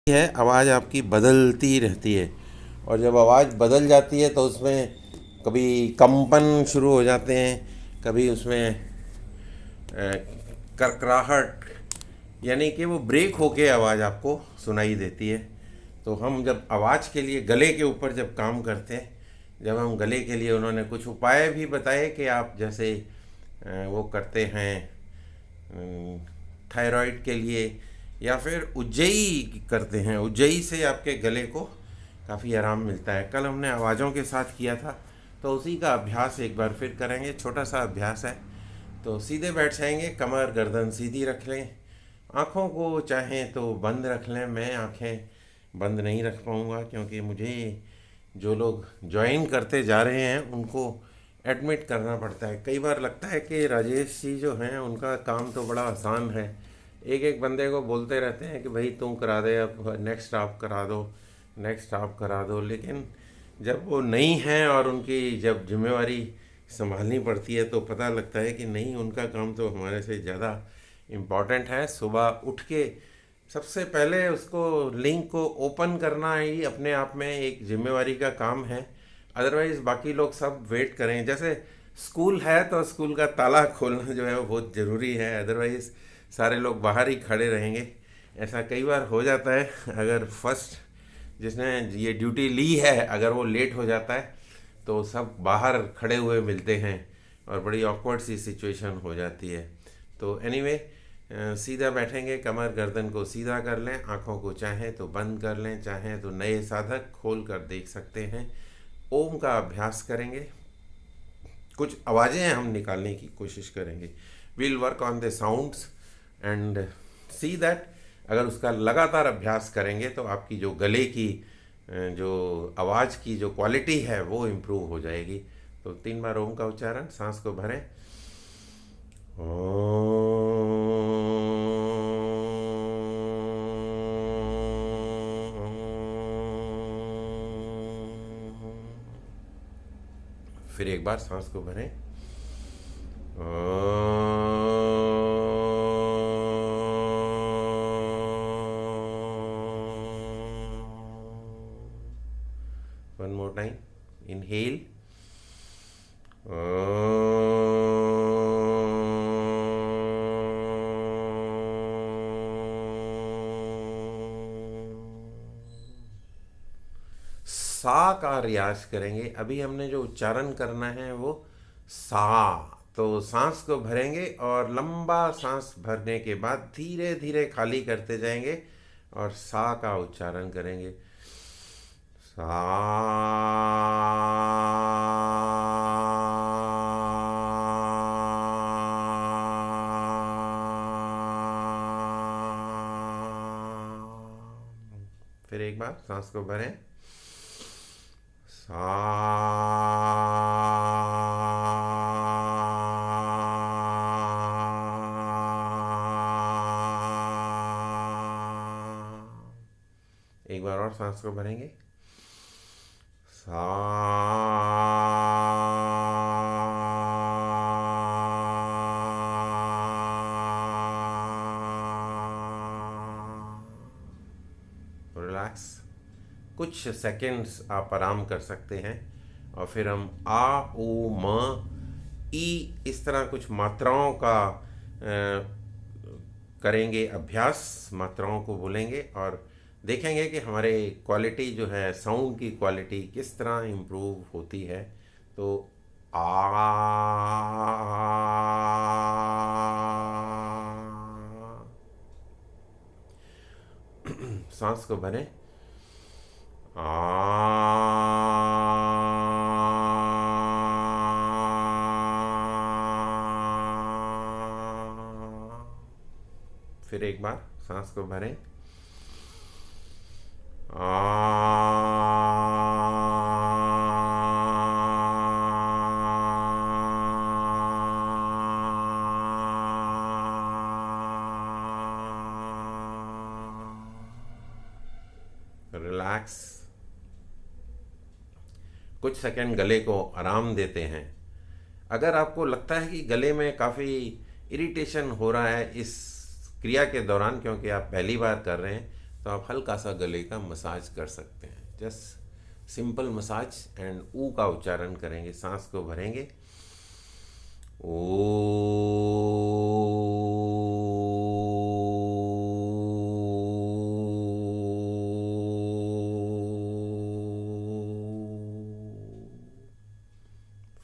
है, आवाज़ आपकी बदलती रहती है। और जब आवाज़ बदल जाती है तो उसमें कभी कंपन शुरू हो जाते हैं, कभी उसमें करकराहट, यानी कि वो ब्रेक होके आवाज़ आपको सुनाई देती है। तो हम जब आवाज़ के लिए गले के ऊपर जब काम करते हैं, जब हम गले के लिए उन्होंने कुछ उपाय भी बताए कि आप जैसे वो करते हैं थायराइड के लिए, या फिर उज्जयी करते हैं, उज्जयी से आपके गले को काफ़ी आराम मिलता है। कल हमने आवाज़ों के साथ किया था, तो उसी का अभ्यास एक बार फिर करेंगे। छोटा सा अभ्यास है। तो सीधे बैठ जाएंगे, कमर गर्दन सीधी रख लें, आँखों को चाहें तो बंद रख लें। मैं आँखें बंद नहीं रख पाऊँगा क्योंकि मुझे जो लोग ज्वाइन करते जा रहे हैं उनको एडमिट करना पड़ता है। कई बार लगता है कि राजेश जी जो हैं उनका काम तो बड़ा आसान है, एक एक बंदे को बोलते रहते हैं कि भाई तुम करा दे, अब नेक्स्ट आप करा दो, नेक्स्ट आप करा दो। लेकिन जब वो नहीं हैं और उनकी जब जिम्मेवारी संभालनी पड़ती है तो पता लगता है कि नहीं, उनका काम तो हमारे से ज़्यादा इम्पॉर्टेंट है। सुबह उठ के सबसे पहले उसको लिंक को ओपन करना ही अपने आप में एक जिम्मेवारी का काम है। अदरवाइज़ बाकी लोग सब वेट करें। जैसे स्कूल है तो स्कूल का ताला खोलना जो है वो बहुत ज़रूरी है, अदरवाइज़ सारे लोग बाहर ही खड़े रहेंगे। ऐसा कई बार हो जाता है, अगर फर्स्ट जिसने ये ड्यूटी ली है अगर वो लेट हो जाता है तो सब बाहर खड़े हुए मिलते हैं और बड़ी ऑकवर्ड सी सिचुएशन हो जाती है। तो एनीवे, सीधा बैठेंगे, कमर गर्दन को सीधा कर लें, आँखों को चाहें तो बंद कर लें, चाहें तो नए साधक खोल कर देख सकते हैं। ओम का अभ्यास करेंगे, कुछ आवाज़ें हम निकालने की कोशिश करेंगे। We'll work on the sounds and see that अगर उसका लगातार अभ्यास करेंगे तो आपकी जो गले की जो आवाज़ की जो क्वालिटी है वो इम्प्रूव हो जाएगी। तो 3 बार ओम का उच्चारण, सांस को भरें। फिर एक बार सांस को भरें। One more time, inhale. सा का रियाज करेंगे। अभी हमने जो उच्चारण करना है वो सा। तो सांस को भरेंगे और लंबा सांस भरने के बाद धीरे धीरे खाली करते जाएंगे और सा का उच्चारण करेंगे। सा। फिर एक बार सांस को भरें। सा। एक बार और सांस को भरेंगे। सा। रिलैक्स, कुछ सेकंड्स आप आराम कर सकते हैं और फिर हम आ, ऊ, म, ई इस तरह कुछ मात्राओं का करेंगे अभ्यास। मात्राओं को बोलेंगे और देखेंगे कि हमारे क्वालिटी जो है, साउंड की क्वालिटी किस तरह इम्प्रूव होती है। तो आ, सांस को भरें। फिर एक बार सांस को भरें। रिलैक्स, कुछ सेकंड गले को आराम देते हैं। अगर आपको लगता है कि गले में काफ़ी इरिटेशन हो रहा है इस क्रिया के दौरान, क्योंकि आप पहली बार कर रहे हैं, तो आप हल्का सा गले का मसाज कर सकते हैं। जस्ट सिंपल मसाज एंड ऊ का उच्चारण करेंगे, सांस को भरेंगे ओ।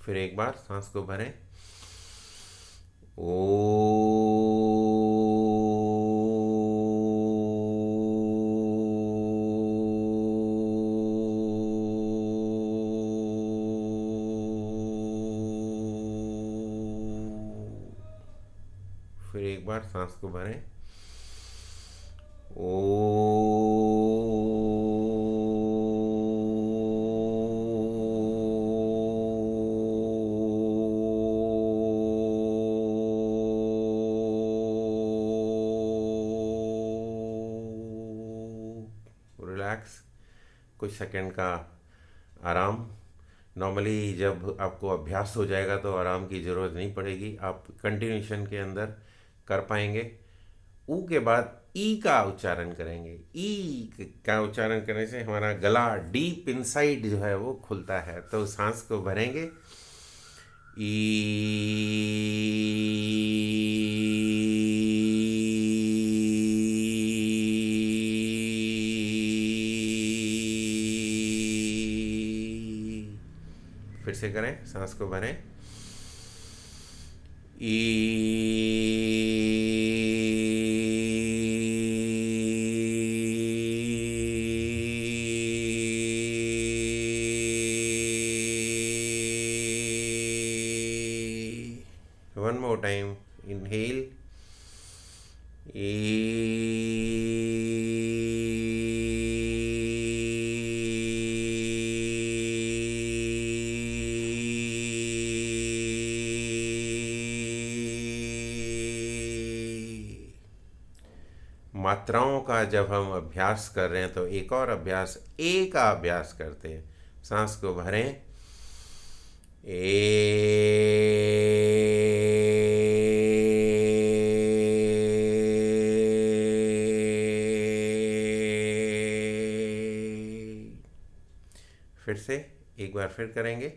फिर एक बार सांस को भरें ओ। फिर एक बार सांस को भरें ओ। रिलैक्स, कुछ सेकंड का आराम। नॉर्मली जब आपको अभ्यास हो जाएगा तो आराम की ज़रूरत नहीं पड़ेगी, आप कंटिन्यूशन के अंदर कर पाएंगे। ऊ के बाद ई का उच्चारण करेंगे। ई का उच्चारण करने से हमारा गला डीप इनसाइड जो है वो खुलता है। तो सांस को भरेंगे फिर से करें, सांस को भरें One more time. Inhale. मात्राओं का जब हम अभ्यास कर रहे हैं तो एक और अभ्यास ए का अभ्यास करते हैं। सांस को भरें फिर से एक बार फिर करेंगे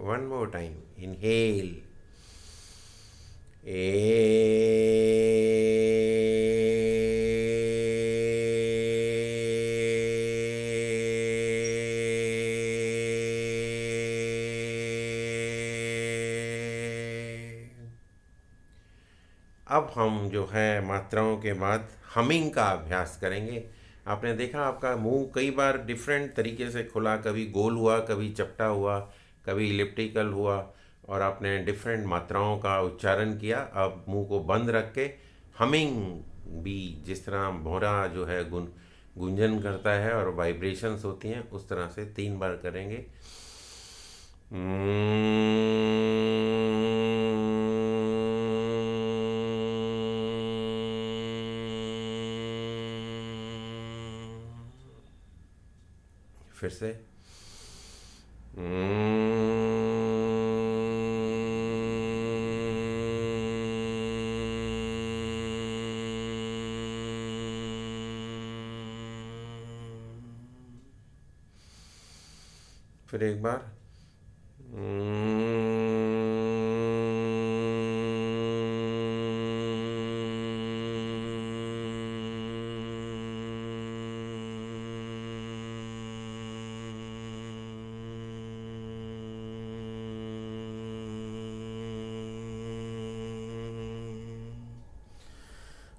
One more time. Inhale. अब हम जो है मात्राओं के बाद हमिंग का अभ्यास करेंगे। आपने देखा आपका मुंह कई बार डिफरेंट तरीके से खुला, कभी गोल हुआ, कभी चपटा हुआ, कभी इलिप्टिकल हुआ, और आपने डिफरेंट मात्राओं का उच्चारण किया। अब मुंह को बंद रख के हमिंग भी, जिस तरह भौरा जो है गुंजन करता है और वाइब्रेशंस होती हैं, उस तरह से 3 बार करेंगे। फिर से फिर एक बार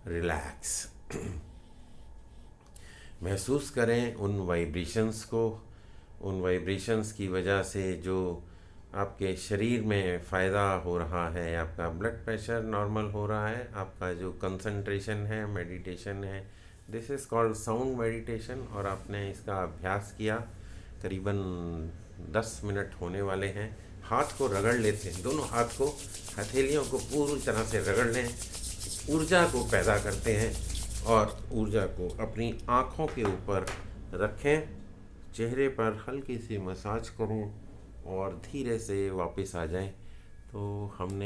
रिलैक्स। महसूस करें उन वाइब्रेशंस को, उन वाइब्रेशंस की वजह से जो आपके शरीर में फ़ायदा हो रहा है। आपका ब्लड प्रेशर नॉर्मल हो रहा है, आपका जो कंसंट्रेशन है, मेडिटेशन है, this is called sound meditation. और आपने इसका अभ्यास किया, करीबन 10 मिनट होने वाले हैं। हाथ को रगड़ लेते हैं, दोनों हाथ को, हथेलियों को पूरी तरह से रगड़ लें, ऊर्जा को पैदा करते हैं और ऊर्जा को अपनी आँखों के ऊपर रखें। चेहरे पर हल्की सी मसाज करूं और धीरे से वापस आ जाएं। तो हमने